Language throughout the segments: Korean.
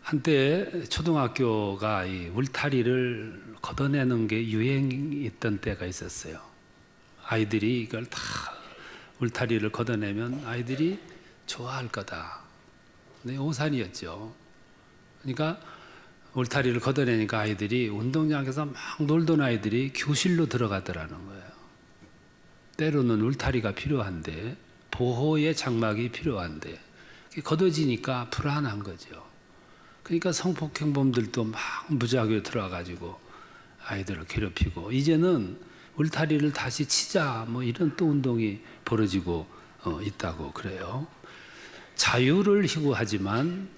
한때 초등학교가 이 울타리를 걷어내는 게 유행했던 때가 있었어요. 아이들이 이걸 다 울타리를 걷어내면 아이들이 좋아할 거다. 네, 오산이었죠. 그러니까 울타리를 걷어내니까 아이들이 운동장에서 막 놀던 아이들이 교실로 들어가더라는 거예요. 때로는 울타리가 필요한데, 보호의 장막이 필요한데 걷어지니까 불안한 거죠. 그러니까 성폭행범들도 막 무작위로 들어와가지고 아이들을 괴롭히고, 이제는 울타리를 다시 치자 뭐 이런 또 운동이 벌어지고 있다고 그래요. 자유를 희구하지만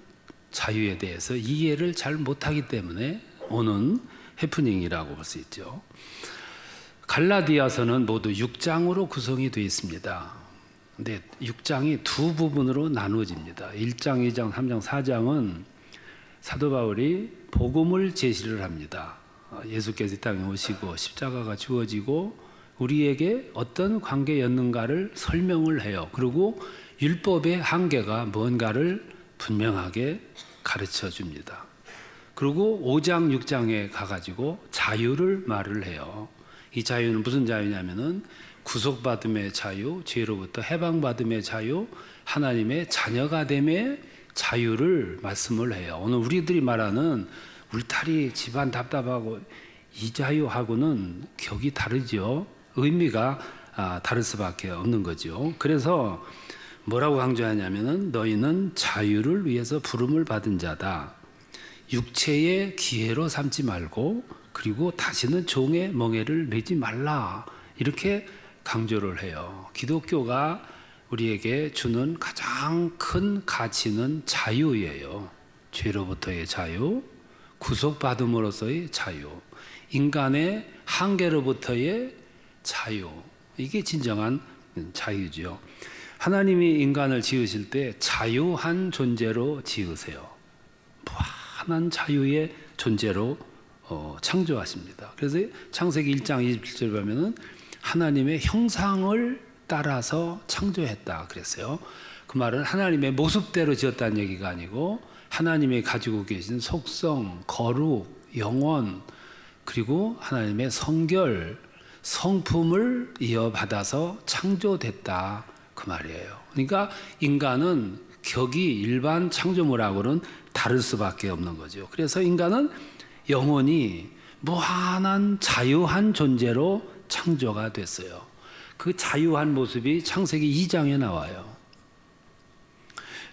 자유에 대해서 이해를 잘 못하기 때문에 오는 해프닝이라고 볼 수 있죠. 갈라디아서는 모두 6장으로 구성이 되어 있습니다. 근데 6장이 두 부분으로 나누어집니다. 1장, 2장, 3장, 4장은 사도 바울이 복음을 제시를 합니다. 예수께서 이 땅에 오시고 십자가가 주어지고 우리에게 어떤 관계였는가를 설명을 해요. 그리고 율법의 한계가 뭔가를 분명하게 가르쳐 줍니다. 그리고 5장, 6장에 가가지고 자유를 말을 해요. 이 자유는 무슨 자유냐면은 구속받음의 자유, 죄로부터 해방받음의 자유, 하나님의 자녀가 됨의 자유를 말씀을 해요. 오늘 우리들이 말하는 울타리 집안 답답하고 이 자유하고는 격이 다르죠. 의미가 다를 수밖에 없는 거죠. 그래서 뭐라고 강조하냐면은 너희는 자유를 위해서 부름을 받은 자다. 육체의 기회로 삼지 말고 그리고 다시는 종의 멍에를 매지 말라. 이렇게 강조를 해요. 기독교가 우리에게 주는 가장 큰 가치는 자유예요. 죄로부터의 자유, 구속받음으로서의 자유, 인간의 한계로부터의 자유. 이게 진정한 자유죠. 하나님이 인간을 지으실 때 자유한 존재로 지으세요. 무한한 자유의 존재로 창조하십니다. 그래서 창세기 1장 27절 보면은 하나님의 형상을 따라서 창조했다 그랬어요. 그 말은 하나님의 모습대로 지었다는 얘기가 아니고 하나님이 가지고 계신 속성, 거룩, 영원, 그리고 하나님의 성결, 성품을 이어받아서 창조됐다 그 말이에요. 그러니까 인간은 격이 일반 창조물하고는 다를 수밖에 없는 거죠. 그래서 인간은 영원히 무한한 자유한 존재로 창조가 됐어요. 그 자유한 모습이 창세기 2장에 나와요.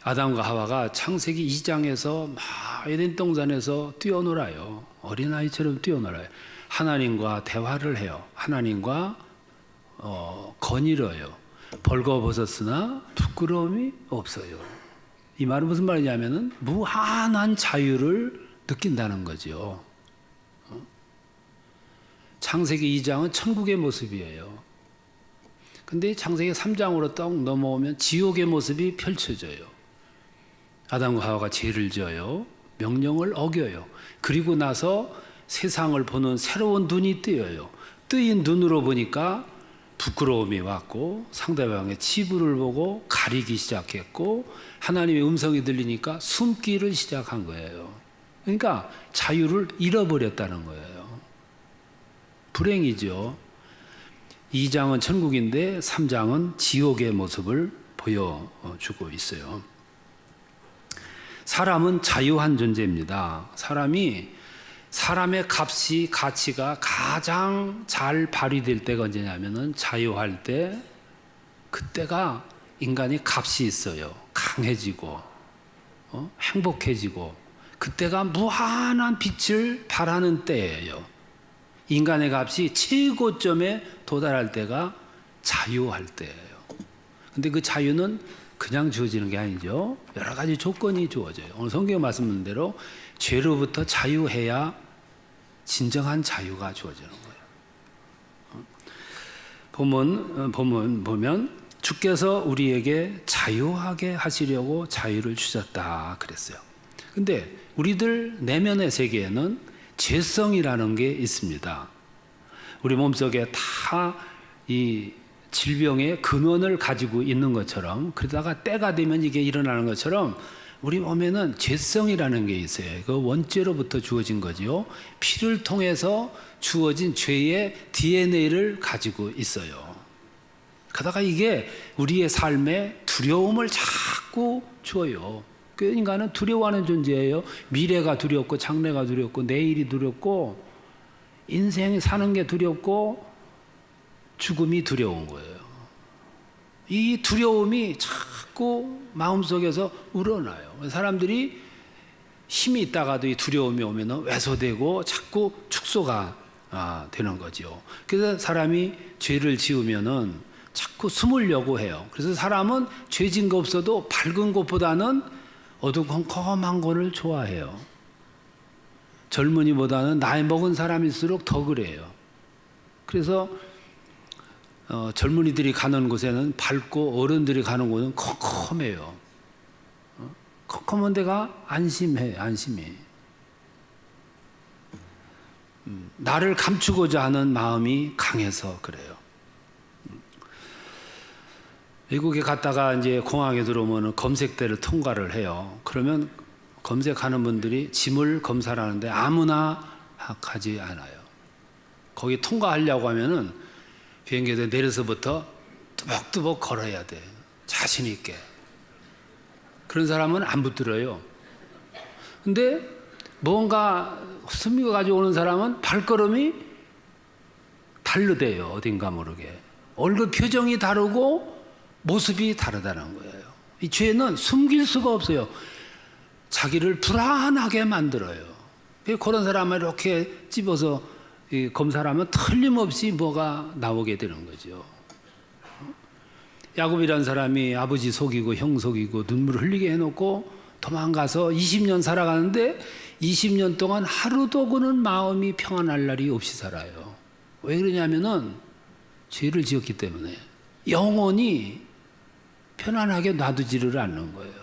아담과 하와가 창세기 2장에서 막 에덴 동산에서 뛰어놀아요. 어린아이처럼 뛰어놀아요. 하나님과 대화를 해요. 하나님과 거닐어요. 벌거벗었으나 부끄러움이 없어요. 이 말은 무슨 말이냐면은 무한한 자유를 느낀다는 거죠. 창세기 2장은 천국의 모습이에요. 근데 창세기 3장으로 딱 넘어오면 지옥의 모습이 펼쳐져요. 아담과 하와가 죄를 지어요. 명령을 어겨요. 그리고 나서 세상을 보는 새로운 눈이 뜨여요. 뜨인 눈으로 보니까 부끄러움이 왔고 상대방의 치부를 보고 가리기 시작했고 하나님의 음성이 들리니까 숨기를 시작한 거예요. 그러니까 자유를 잃어버렸다는 거예요. 불행이죠. 2장은 천국인데 3장은 지옥의 모습을 보여주고 있어요. 사람은 자유한 존재입니다. 사람의 가치가 가장 잘 발휘될 때가 언제냐면은 자유할 때, 그때가 인간이 값이 있어요. 강해지고 행복해지고 그때가 무한한 빛을 발하는 때예요. 인간의 값이 최고점에 도달할 때가 자유할 때예요. 근데 그 자유는 그냥 주어지는 게 아니죠. 여러 가지 조건이 주어져요. 오늘 성경 말씀하는 대로 죄로부터 자유해야 진정한 자유가 주어지는 거예요. 본문 보면 주께서 우리에게 자유하게 하시려고 자유를 주셨다 그랬어요. 근데 우리들 내면의 세계에는 죄성이라는 게 있습니다. 우리 몸속에 다 이 질병의 근원을 가지고 있는 것처럼, 그러다가 때가 되면 이게 일어나는 것처럼 우리 몸에는 죄성이라는 게 있어요. 그 원죄로부터 주어진 거죠. 피를 통해서 주어진 죄의 DNA를 가지고 있어요. 그러다가 이게 우리의 삶에 두려움을 자꾸 줘요. 그 인간은 두려워하는 존재예요. 미래가 두렵고 장래가 두렵고 내일이 두렵고 인생이 사는 게 두렵고 죽음이 두려운 거예요. 이 두려움이 자꾸 마음속에서 우러나요. 사람들이 힘이 있다가도 이 두려움이 오면 왜소되고 자꾸 축소가 되는 거죠. 그래서 사람이 죄를 지으면은 자꾸 숨으려고 해요. 그래서 사람은 죄 진 거 없어도 밝은 곳보다는 어두컴컴한 곳을 좋아해요. 젊은이보다는 나이 먹은 사람일수록 더 그래요. 그래서 젊은이들이 가는 곳에는 밝고 어른들이 가는 곳은 컴컴해요. 컴컴한 데가 안심해. 나를 감추고자 하는 마음이 강해서 그래요. 미국에 갔다가 이제 공항에 들어오면 검색대를 통과를 해요. 그러면 검색하는 분들이 짐을 검사를 하는데 아무나 가지 않아요. 거기 통과하려고 하면은 비행기에서 내려서부터 뚜벅뚜벅 걸어야 돼. 자신 있게. 그런 사람은 안 붙들어요. 근데 뭔가 숨겨 가지고 오는 사람은 발걸음이 다르대요. 어딘가 모르게. 얼굴 표정이 다르고 모습이 다르다는 거예요. 이 죄는 숨길 수가 없어요. 자기를 불안하게 만들어요. 그런 사람을 이렇게 집어서 검사를 하면 틀림없이 뭐가 나오게 되는 거죠. 야곱이라는 사람이 아버지 속이고 형 속이고 눈물을 흘리게 해놓고 도망가서 20년 살아가는데 20년 동안 하루도 그는 마음이 평안할 날이 없이 살아요. 왜 그러냐면은 죄를 지었기 때문에 영원히 편안하게 놔두지를 않는 거예요.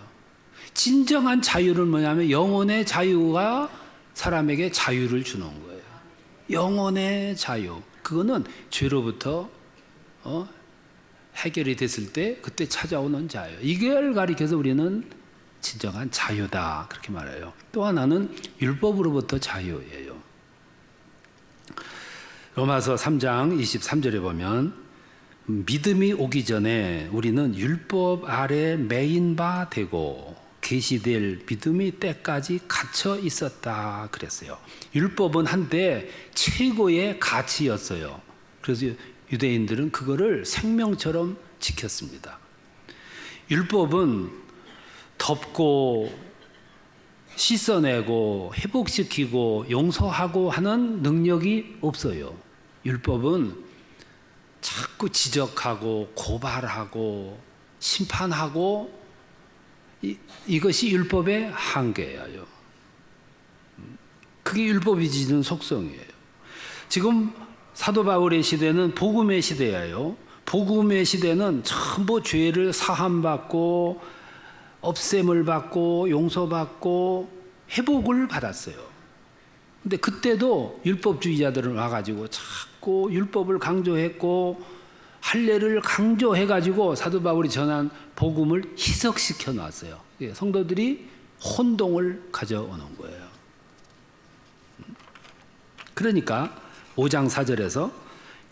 진정한 자유는 뭐냐면 영혼의 자유가 사람에게 자유를 주는 거예요. 영혼의 자유. 그거는 죄로부터 해결이 됐을 때 그때 찾아오는 자유. 이걸 가리켜서 우리는 진정한 자유다 그렇게 말해요. 또 하나는 율법으로부터 자유예요. 로마서 3장 23절에 보면 믿음이 오기 전에 우리는 율법 아래 매인 바 되고 계시될 믿음이 때까지 갇혀 있었다 그랬어요. 율법은 한때 최고의 가치였어요. 그래서 유대인들은 그거를 생명처럼 지켰습니다. 율법은 덮고 씻어내고 회복시키고 용서하고 하는 능력이 없어요. 율법은 자꾸 지적하고 고발하고 심판하고 이것이 율법의 한계예요. 그게 율법이 지닌 속성이에요. 지금 사도 바울의 시대는 복음의 시대예요. 복음의 시대는 전부 죄를 사함받고 없앰을 받고 용서받고 회복을 받았어요. 근데 그때도 율법주의자들은 와가지고 자꾸 율법을 강조했고 할례를 강조해가지고 사도 바울이 전한 복음을 희석시켜 놨어요. 성도들이 혼동을 가져오는 거예요. 그러니까 5장 4절에서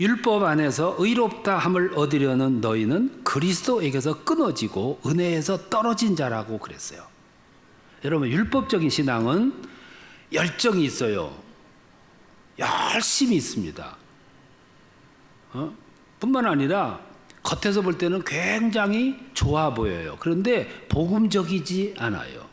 율법 안에서 의롭다 함을 얻으려는 너희는 그리스도에게서 끊어지고 은혜에서 떨어진 자라고 그랬어요. 여러분, 율법적인 신앙은 열정이 있어요. 열심히 있습니다. 뿐만 아니라 겉에서 볼 때는 굉장히 좋아 보여요. 그런데 복음적이지 않아요.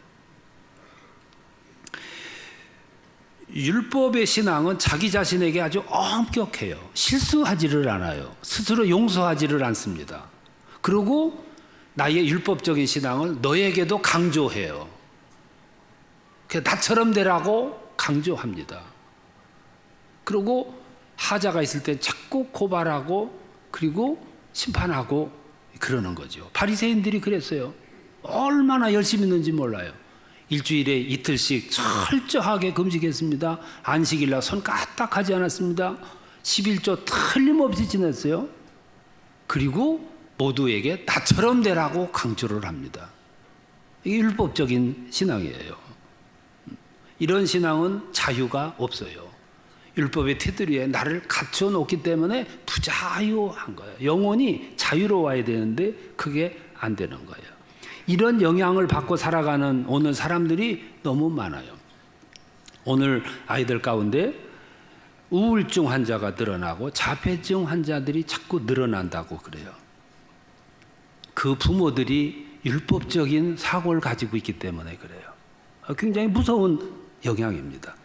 율법의 신앙은 자기 자신에게 아주 엄격해요. 실수하지를 않아요. 스스로 용서하지를 않습니다. 그리고 나의 율법적인 신앙을 너에게도 강조해요. 나처럼 되라고 강조합니다. 그리고 하자가 있을 때 자꾸 고발하고 그리고 심판하고 그러는 거죠. 바리새인들이 그랬어요. 얼마나 열심히 있는지 몰라요. 일주일에 이틀씩 철저하게 금식했습니다. 안식일날 손 까딱하지 않았습니다. 11조 틀림없이 지냈어요. 그리고 모두에게 나처럼 되라고 강조를 합니다. 이게 율법적인 신앙이에요. 이런 신앙은 자유가 없어요. 율법의 테두리에 나를 갖춰 놓기 때문에 부자유한 거예요. 영혼이 자유로워야 되는데 그게 안 되는 거예요. 이런 영향을 받고 살아가는 오늘 사람들이 너무 많아요. 오늘 아이들 가운데 우울증 환자가 늘어나고 자폐증 환자들이 자꾸 늘어난다고 그래요. 그 부모들이 율법적인 사고를 가지고 있기 때문에 그래요. 굉장히 무서운 영향입니다.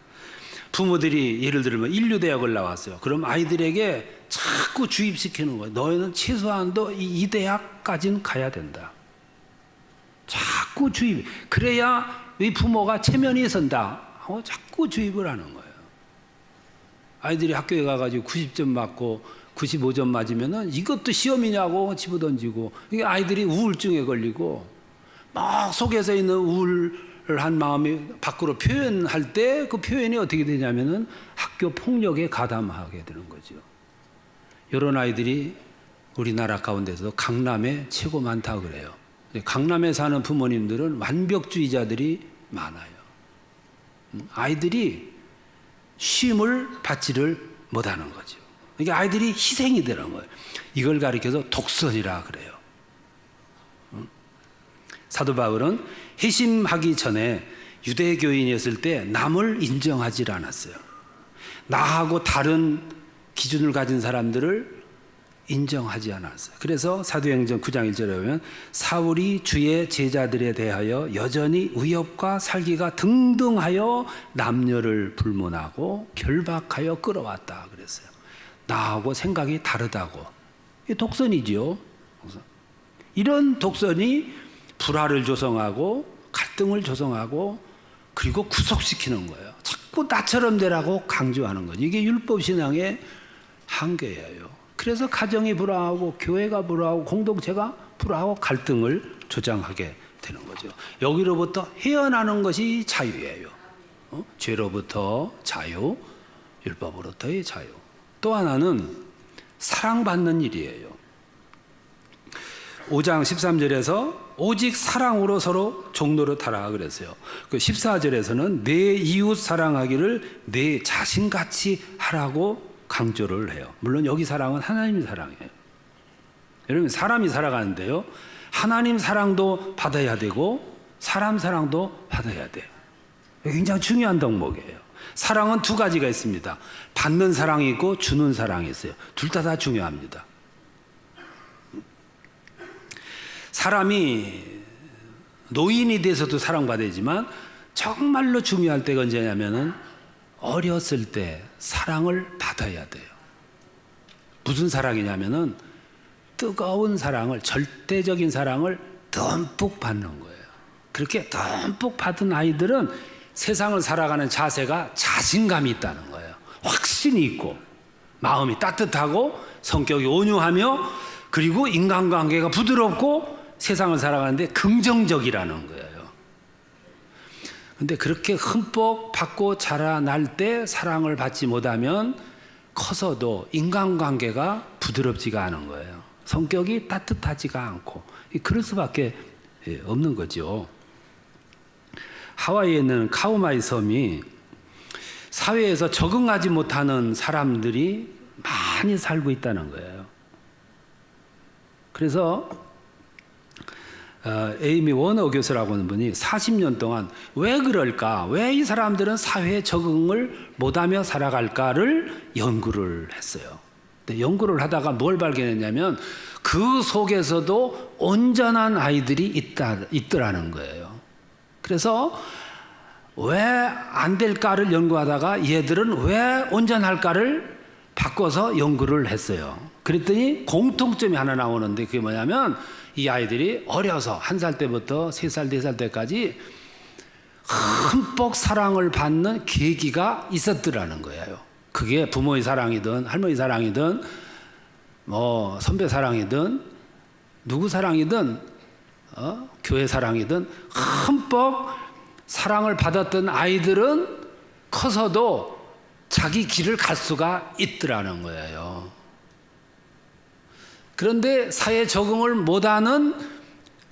부모들이 예를 들면 인류대학을 나왔어요. 그럼 아이들에게 자꾸 주입시키는 거예요. 너희는 최소한도 이 대학까지는 가야 된다. 자꾸 주입. 그래야 이 부모가 체면이 선다. 자꾸 주입을 하는 거예요. 아이들이 학교에 가가지고 90점 맞고 95점 맞으면은 이것도 시험이냐고 집어던지고, 이게 아이들이 우울증에 걸리고 막 속에서 있는 우울한 마음이 밖으로 표현할 때 그 표현이 어떻게 되냐면은 학교 폭력에 가담하게 되는 거죠. 이런 아이들이 우리나라 가운데서 강남에 최고 많다 그래요. 강남에 사는 부모님들은 완벽주의자들이 많아요. 아이들이 쉼을 받지를 못하는 거죠. 이게 아이들이 희생이 되는 거예요. 이걸 가리켜서 독선이라 그래요. 사도 바울은 회심하기 전에 유대교인이었을 때 남을 인정하지 않았어요. 나하고 다른 기준을 가진 사람들을 인정하지 않았어요. 그래서 사도행전 9장 1절에 보면 사울이 주의 제자들에 대하여 여전히 위협과 살기가 등등하여 남녀를 불문하고 결박하여 끌어왔다 그랬어요. 나하고 생각이 다르다고. 이게 독선이지요. 이런 독선이 불화를 조성하고 갈등을 조성하고 그리고 구속시키는 거예요. 자꾸 나처럼 되라고 강조하는 거죠. 이게 율법신앙의 한계예요. 그래서 가정이 불화하고 교회가 불화하고 공동체가 불화하고 갈등을 조장하게 되는 거죠. 여기로부터 헤어나는 것이 자유예요. 죄로부터 자유, 율법으로부터의 자유. 또 하나는 사랑받는 일이에요. 5장 13절에서 오직 사랑으로 서로 종로를 타라 그랬어요. 그 14절에서는 내 이웃 사랑하기를 내 자신같이 하라고 강조를 해요. 물론 여기 사랑은 하나님 사랑이에요. 여러분, 사람이 살아가는데요, 하나님 사랑도 받아야 되고 사람 사랑도 받아야 돼요. 굉장히 중요한 덕목이에요. 사랑은 두 가지가 있습니다. 받는 사랑이 있고 주는 사랑이 있어요. 둘 다 중요합니다. 사람이 노인이 돼서도 사랑받아야지만 정말로 중요할 때가 언제냐면은 어렸을 때 사랑을 받아야 돼요. 무슨 사랑이냐면은 뜨거운 사랑을, 절대적인 사랑을 듬뿍 받는 거예요. 그렇게 듬뿍 받은 아이들은 세상을 살아가는 자세가 자신감이 있다는 거예요. 확신이 있고 마음이 따뜻하고 성격이 온유하며 그리고 인간관계가 부드럽고 세상을 살아가는데 긍정적이라는 거예요. 근데 그렇게 흠뻑 받고 자라날 때 사랑을 받지 못하면 커서도 인간관계가 부드럽지가 않은 거예요. 성격이 따뜻하지가 않고 그럴 수밖에 없는 거죠. 하와이에 있는 카우마이 섬이 사회에서 적응하지 못하는 사람들이 많이 살고 있다는 거예요. 그래서 에이미 워너 교수라고 하는 분이 40년 동안 왜 그럴까? 왜 이 사람들은 사회에 적응을 못하며 살아갈까를 연구를 했어요. 근데 연구를 하다가 뭘 발견했냐면 그 속에서도 온전한 아이들이 있더라는 거예요. 그래서 왜 안 될까를 연구하다가 얘들은 왜 온전할까를 바꿔서 연구를 했어요. 그랬더니 공통점이 하나 나오는데 그게 뭐냐면 이 아이들이 어려서 1살 때부터 3살, 4살 때까지 흠뻑 사랑을 받는 계기가 있었더라는 거예요. 그게 부모의 사랑이든 할머니 사랑이든 뭐 선배 사랑이든 누구 사랑이든 교회 사랑이든 흠뻑 사랑을 받았던 아이들은 커서도 자기 길을 갈 수가 있더라는 거예요. 그런데 사회 적응을 못하는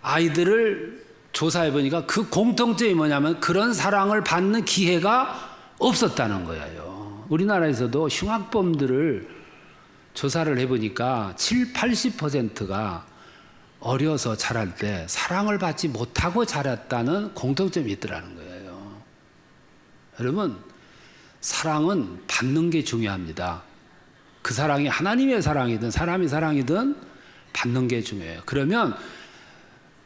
아이들을 조사해 보니까 그 공통점이 뭐냐면 그런 사랑을 받는 기회가 없었다는 거예요. 우리나라에서도 흉악범들을 조사를 해보니까 80%가 어려서 자랄 때 사랑을 받지 못하고 자랐다는 공통점이 있더라는 거예요. 여러분, 사랑은 받는 게 중요합니다. 그 사랑이 하나님의 사랑이든 사람의 사랑이든 받는 게 중요해요. 그러면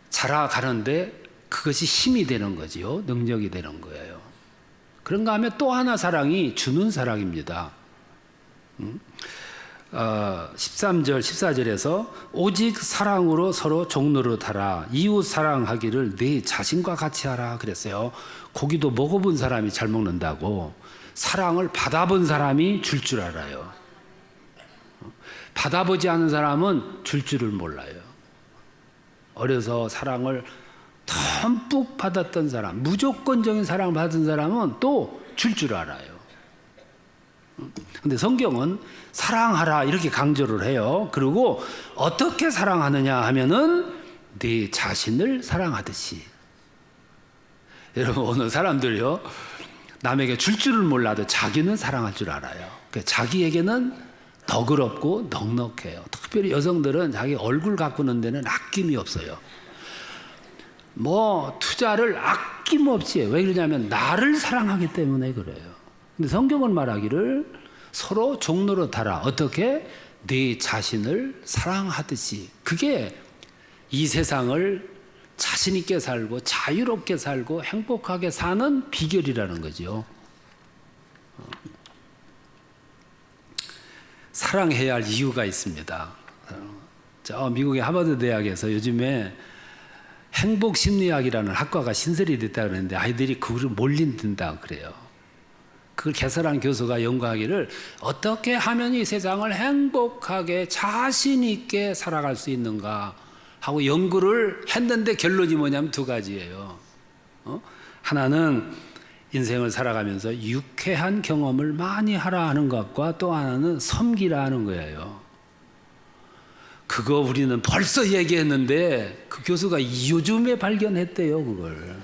자라가는데 그것이 힘이 되는 거지요. 능력이 되는 거예요. 그런가 하면 또 하나 사랑이 주는 사랑입니다. 13절, 14절에서 오직 사랑으로 서로 종노릇하라. 이웃 사랑하기를 네 자신과 같이 하라 그랬어요. 고기도 먹어본 사람이 잘 먹는다고 사랑을 받아본 사람이 줄 알아요. 받아보지 않은 사람은 줄 줄을 몰라요. 어려서 사랑을 듬뿍 받았던 사람, 무조건적인 사랑을 받은 사람은 또 줄 알아요. 근데 성경은 사랑하라 이렇게 강조를 해요. 그리고 어떻게 사랑하느냐 하면은 네 자신을 사랑하듯이. 여러분, 어느 사람들이요 남에게 줄 줄을 몰라도 자기는 사랑할 줄 알아요. 그러니까 자기에게는 너그럽고 넉넉해요. 특별히 여성들은 자기 얼굴 가꾸는 데는 아낌이 없어요. 뭐 투자를 아낌없이 해요. 왜 그러냐면 나를 사랑하기 때문에 그래요. 근데 성경은 말하기를 서로 종노릇하라. 어떻게? 네 자신을 사랑하듯이. 그게 이 세상을 자신 있게 살고 자유롭게 살고 행복하게 사는 비결이라는 거죠. 사랑해야 할 이유가 있습니다. 미국의 하버드 대학에서 요즘에 행복심리학이라는 학과가 신설이 됐다 그러는데 아이들이 그거를 몰린다 그래요. 그걸 개설한 교수가 연구하기를 어떻게 하면 이 세상을 행복하게 자신 있게 살아갈 수 있는가 하고 연구를 했는데 결론이 뭐냐면 두 가지예요. 하나는 인생을 살아가면서 유쾌한 경험을 많이 하라 하는 것과 또 하나는 섬기라 하는 거예요. 그거 우리는 벌써 얘기했는데 그 교수가 요즘에 발견했대요. 그걸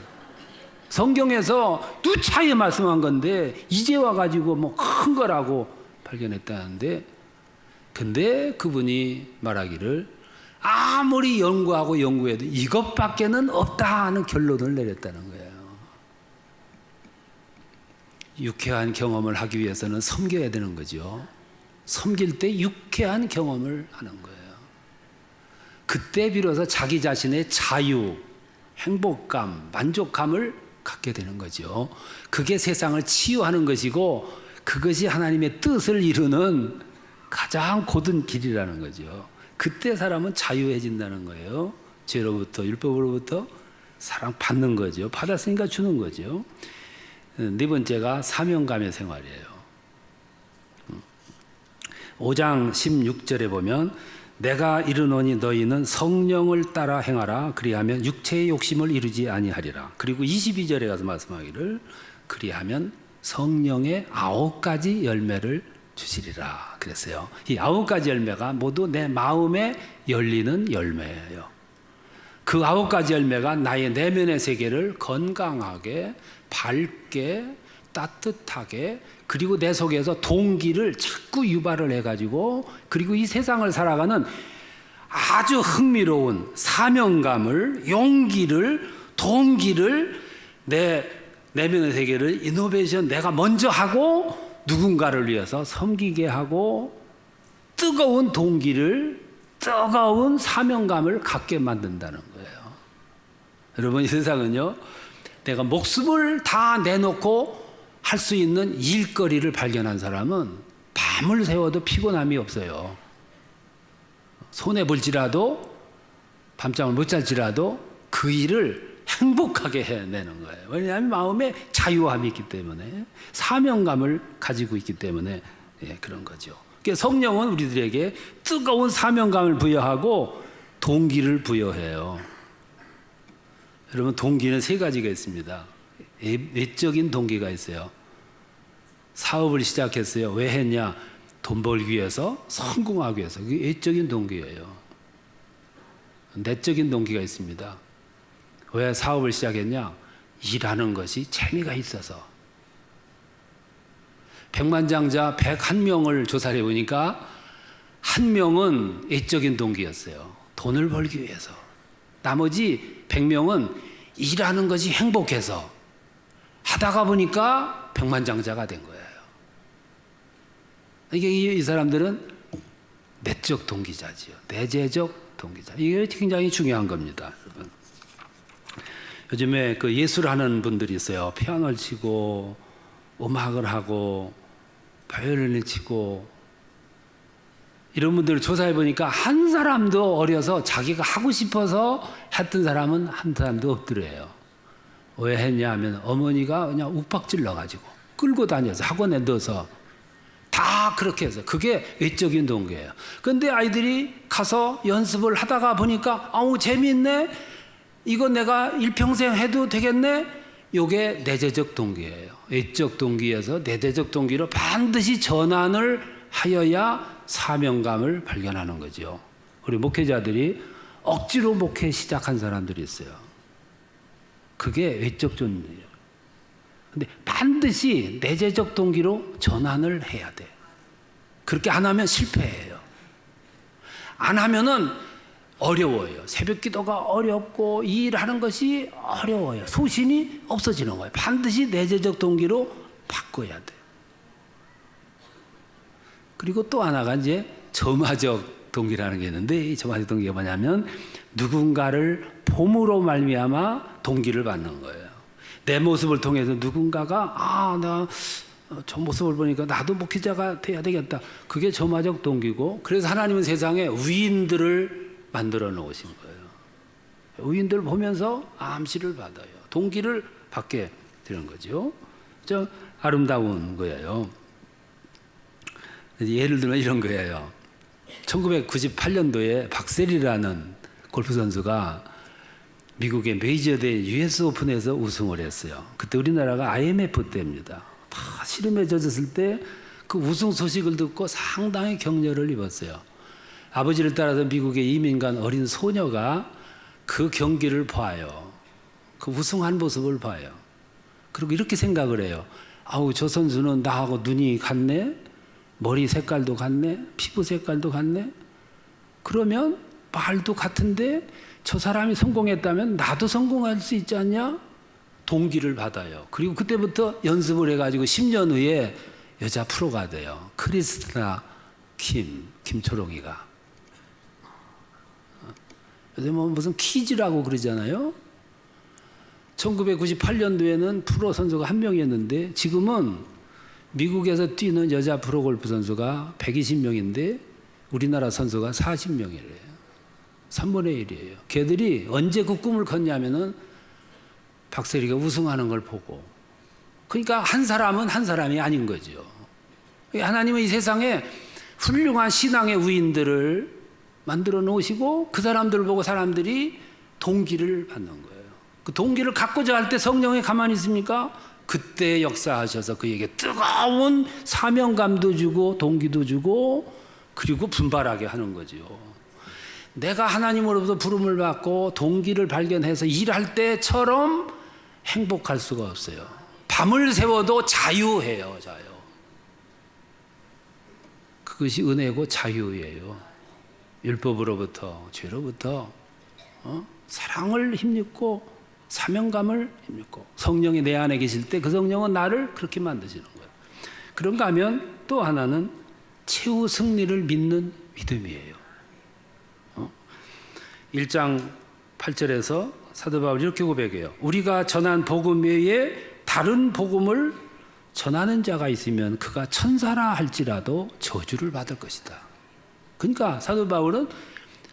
성경에서 누차게 말씀한 건데 이제 와가지고 뭐 큰 거라고 발견했다는데, 근데 그분이 말하기를 아무리 연구하고 연구해도 이것밖에는 없다 하는 결론을 내렸다는 거예요. 유쾌한 경험을 하기 위해서는 섬겨야 되는 거죠. 섬길 때 유쾌한 경험을 하는 거예요. 그때 비로소 자기 자신의 자유, 행복감, 만족감을 갖게 되는 거죠. 그게 세상을 치유하는 것이고 그것이 하나님의 뜻을 이루는 가장 고든 길이라는 거죠. 그때 사람은 자유해진다는 거예요. 죄로부터, 율법으로부터 사랑받는 거죠. 받았으니까 주는 거죠. 네 번째가 사명감의 생활이에요. 5장 16절에 보면 내가 이르노니 너희는 성령을 따라 행하라. 그리하면 육체의 욕심을 이루지 아니하리라. 그리고 22절에 가서 말씀하기를 그리하면 성령의 9가지 열매를 주시리라 그랬어요. 이 9가지 열매가 모두 내 마음에 열리는 열매예요. 그 9가지 열매가 나의 내면의 세계를 건강하게, 밝게, 따뜻하게, 그리고 내 속에서 동기를 자꾸 유발을 해가지고, 그리고 이 세상을 살아가는 아주 흥미로운 사명감을, 용기를, 동기를, 내 내면의 세계를 이노베이션 내가 먼저 하고 누군가를 위해서 섬기게 하고 뜨거운 동기를, 뜨거운 사명감을 갖게 만든다는 거예요. 여러분, 이 세상은요, 내가 목숨을 다 내놓고 할 수 있는 일거리를 발견한 사람은 밤을 새워도 피곤함이 없어요. 손해볼지라도 밤잠을 못 잘지라도 그 일을 행복하게 해내는 거예요. 왜냐하면 마음에 자유함이 있기 때문에, 사명감을 가지고 있기 때문에 그런 거죠. 그러니까 성령은 우리들에게 뜨거운 사명감을 부여하고 동기를 부여해요. 여러분, 동기는 세 가지가 있습니다. 외적인 동기가 있어요. 사업을 시작했어요. 왜 했냐? 돈 벌기 위해서, 성공하기 위해서. 그게 외적인 동기예요. 내적인 동기가 있습니다. 왜 사업을 시작했냐? 일하는 것이 재미가 있어서. 백만장자 101명을 조사를 해보니까 한 명은 애적인 동기였어요. 돈을 벌기 위해서. 나머지 100명은 일하는 것이 행복해서 하다가 보니까 백만장자가 된 거예요. 이게 이 사람들은 내적 동기자지요. 내재적 동기자. 이게 굉장히 중요한 겁니다. 여러분. 요즘에 그 예술하는 분들이 있어요. 피아노를 치고 음악을 하고 바이올린을 치고 이런 분들을 조사해 보니까 한 사람도 어려서 자기가 하고 싶어서 했던 사람은 한 사람도 없더래요. 왜 했냐 하면 어머니가 그냥 욱박질러 가지고 끌고 다녀서 학원에 넣어서 다 그렇게 해서 그게 외적인 동기예요. 그런데 아이들이 가서 연습을 하다가 보니까 아우 재미있네. 이거 내가 일평생 해도 되겠네. 이게 내재적 동기예요. 외적 동기에서 내재적 동기로 반드시 전환을 하여야 사명감을 발견하는 거죠. 우리 목회자들이 억지로 목회 시작한 사람들이 있어요. 그게 외적 동기예요. 근데 반드시 내재적 동기로 전환을 해야 돼. 그렇게 안 하면 실패해요. 안 하면은 어려워요. 새벽 기도가 어렵고 일하는 것이 어려워요. 소신이 없어지는 거예요. 반드시 내재적 동기로 바꿔야 돼. 그리고 또 하나가 이제 점화적 동기라는 게 있는데 이 점화적 동기가 뭐냐면 누군가를 봄으로 말미암아 동기를 받는 거예요. 내 모습을 통해서 누군가가 나 저 모습을 보니까 나도 목회자가 돼야 되겠다. 그게 점화적 동기고, 그래서 하나님은 세상에 위인들을 만들어 놓으신 거예요. 위인들을 보면서 암시를 받아요. 동기를 받게 되는 거죠. 좀 아름다운 거예요. 예를 들면 이런 거예요. 1998년도에 박세리라는 골프 선수가 미국의 메이저대회 US 오픈에서 우승을 했어요. 그때 우리나라가 IMF 때입니다. 다 시름에 젖었을 때 그 우승 소식을 듣고 상당히 격려를 입었어요. 아버지를 따라서 미국에 이민 간 어린 소녀가 그 경기를 봐요. 그 우승한 모습을 봐요. 그리고 이렇게 생각을 해요. 아우, 저 선수는 나하고 눈이 같네? 머리 색깔도 같네? 피부 색깔도 같네? 그러면 말도 같은데 저 사람이 성공했다면 나도 성공할 수 있지 않냐? 동기를 받아요. 그리고 그때부터 연습을 해가지고 10년 후에 여자 프로가 돼요. 크리스티나 김초롱이가. 요새 뭐 무슨 퀴즈라고 그러잖아요. 1998년도에는 프로 선수가 한 명이었는데 지금은 미국에서 뛰는 여자 프로골프 선수가 120명인데 우리나라 선수가 40명이래요. 3분의 1이에요. 걔들이 언제 그 꿈을 꿨냐면은 박세리가 우승하는 걸 보고. 그러니까 한 사람은 한 사람이 아닌 거죠. 하나님은 이 세상에 훌륭한 신앙의 위인들을 만들어 놓으시고 그 사람들을 보고 사람들이 동기를 받는 거예요. 그 동기를 갖고자 할 때 성령이 가만히 있습니까? 그때 역사하셔서 그에게 뜨거운 사명감도 주고 동기도 주고 그리고 분발하게 하는 거죠. 내가 하나님으로부터 부름을 받고 동기를 발견해서 일할 때처럼 행복할 수가 없어요. 밤을 새워도 자유해요. 자유. 그것이 은혜고 자유예요. 율법으로부터, 죄로부터 사랑을 힘입고 사명감을 힘입고 성령이 내 안에 계실 때 그 성령은 나를 그렇게 만드시는 거예요. 그런가 하면 또 하나는 최후 승리를 믿는 믿음이에요. 1장 8절에서 사도 바울이 이렇게 고백해요. 우리가 전한 복음 외에 다른 복음을 전하는 자가 있으면 그가 천사라 할지라도 저주를 받을 것이다. 그러니까 사도 바울은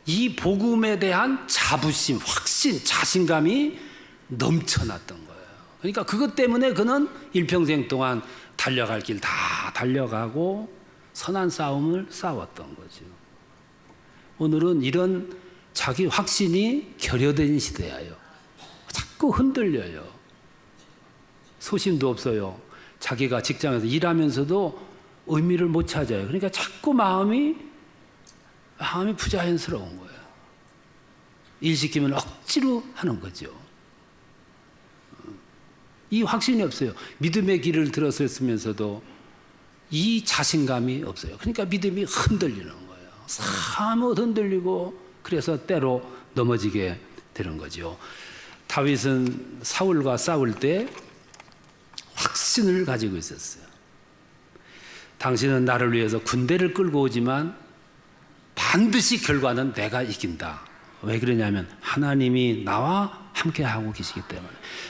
이 복음에 대한 자부심, 확신, 자신감이 넘쳐났던 거예요. 그러니까 그것 때문에 그는 일평생 동안 달려갈 길 다 달려가고 선한 싸움을 싸웠던 거죠. 오늘은 이런 자기 확신이 결여된 시대예요. 자꾸 흔들려요. 소신도 없어요. 자기가 직장에서 일하면서도 의미를 못 찾아요. 그러니까 자꾸 마음이 부자연스러운 거예요. 일 시키면 억지로 하는 거죠. 이 확신이 없어요. 믿음의 길을 들었으면서도 이 자신감이 없어요. 그러니까 믿음이 흔들리는 거예요. 사뭇 흔들리고 그래서 때로 넘어지게 되는 거죠. 다윗은 사울과 싸울 때 확신을 가지고 있었어요. 당신은 나를 위해서 군대를 끌고 오지만 반드시 결과는 내가 이긴다. 왜 그러냐면 하나님이 나와 함께 하고 계시기 때문에.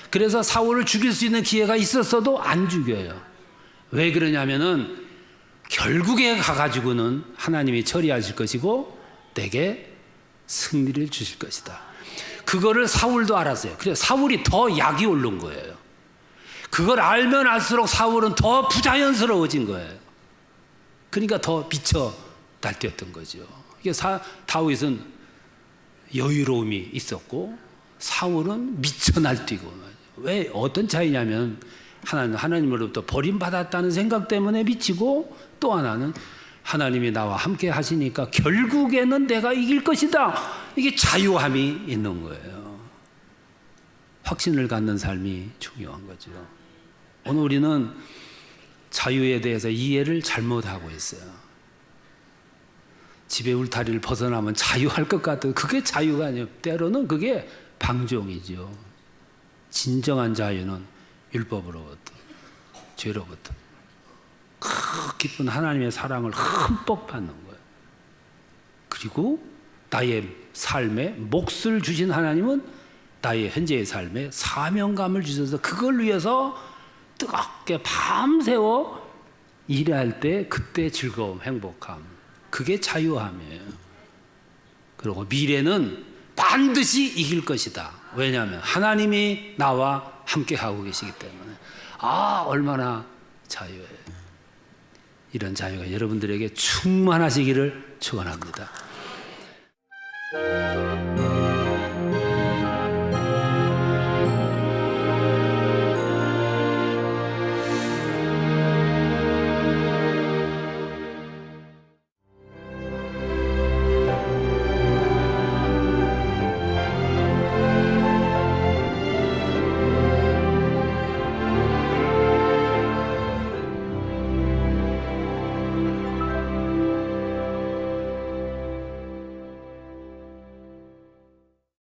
그래서 사울을 죽일 수 있는 기회가 있었어도 안 죽여요. 왜 그러냐면은 결국에 가가지고는 하나님이 처리하실 것이고 내게 승리를 주실 것이다. 그거를 사울도 알았어요. 그래서 사울이 더 약이 오른 거예요. 그걸 알면 알수록 사울은 더 부자연스러워진 거예요. 그러니까 더 미쳐 날뛰었던 거죠. 이게 다윗은 여유로움이 있었고 사울은 미쳐 날뛰고. 왜 어떤 차이냐면 하나는 하나님으로부터 버림받았다는 생각 때문에 미치고 또 하나는 하나님이 나와 함께 하시니까 결국에는 내가 이길 것이다. 이게 자유함이 있는 거예요. 확신을 갖는 삶이 중요한 거죠. 오늘 우리는 자유에 대해서 이해를 잘못하고 있어요. 집에 울타리를 벗어나면 자유할 것 같아도 그게 자유가 아니에요. 때로는 그게 방종이죠. 진정한 자유는 율법으로부터, 죄로부터 깊은 하나님의 사랑을 흠뻑 받는 거예요. 그리고 나의 삶에 몫을 주신 하나님은 나의 현재의 삶에 사명감을 주셔서 그걸 위해서 뜨겁게 밤새워 일할 때 그때 즐거움, 행복함, 그게 자유함이에요. 그리고 미래는 반드시 이길 것이다. 왜냐하면 하나님이 나와 함께 하고 계시기 때문에. 얼마나 자유해요. 이런 자유가 여러분들에게 충만하시기를 축원합니다.